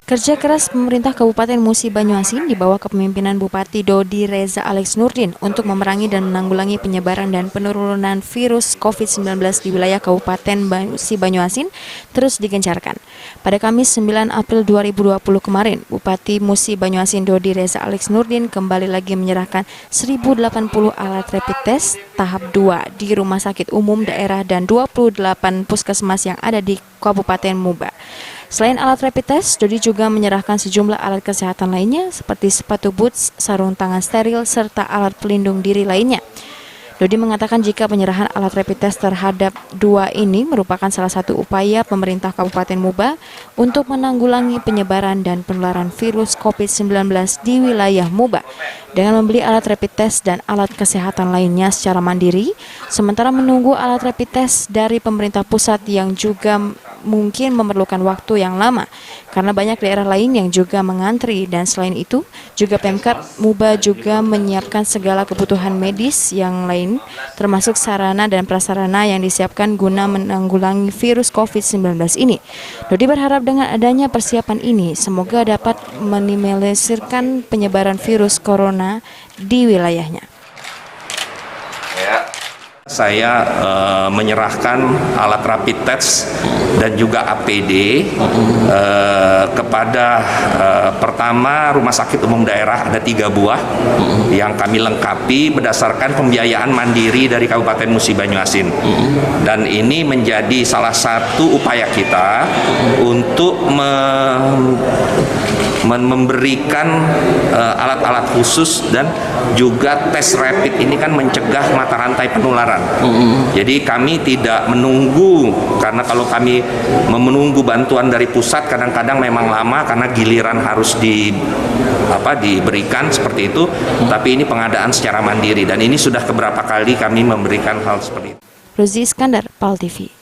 Kerja keras pemerintah Kabupaten Musi Banyuasin di bawah kepemimpinan Bupati Dodi Reza Alex Nurdin untuk memerangi dan menanggulangi penyebaran dan penurunan virus COVID-19 di wilayah Kabupaten Musi Banyuasin terus digencarkan. Pada Kamis 9 April 2020 kemarin, Bupati Musi Banyuasin Dodi Reza Alex Nurdin kembali lagi menyerahkan 1080 alat rapid test tahap 2 di Rumah Sakit Umum Daerah dan 28 puskesmas yang ada di Kabupaten Muba. Selain alat rapid test, Dodi juga menyerahkan sejumlah alat kesehatan lainnya seperti sepatu boots, sarung tangan steril, serta alat pelindung diri lainnya. Dodi mengatakan jika penyerahan alat rapid test terhadap 2 ini merupakan salah satu upaya pemerintah Kabupaten Muba untuk menanggulangi penyebaran dan penularan virus COVID-19 di wilayah Muba dengan membeli alat rapid test dan alat kesehatan lainnya secara mandiri, sementara menunggu alat rapid test dari pemerintah pusat yang juga mungkin memerlukan waktu yang lama karena banyak daerah lain yang juga mengantri. Dan selain itu juga Pemkab Muba juga menyiapkan segala kebutuhan medis yang lain termasuk sarana dan prasarana yang disiapkan guna menanggulangi virus COVID-19 ini. Dodi berharap dengan adanya persiapan ini semoga dapat meminimalisirkan penyebaran virus corona di wilayahnya. Saya menyerahkan alat rapid test dan juga APD kepada pertama Rumah Sakit Umum Daerah, ada 3 buah yang kami lengkapi berdasarkan pembiayaan mandiri dari Kabupaten Musi Banyuasin. Dan ini menjadi salah satu upaya kita untuk memberikan alat-alat khusus dan juga tes rapid ini kan mencegah mata rantai penularan. Jadi kami tidak menunggu, karena kalau kami menunggu bantuan dari pusat kadang-kadang memang lama karena giliran harus diberikan seperti itu. Tapi ini pengadaan secara mandiri dan ini sudah keberapa kali kami memberikan hal seperti itu. Rozi Iskandar, PAL TV.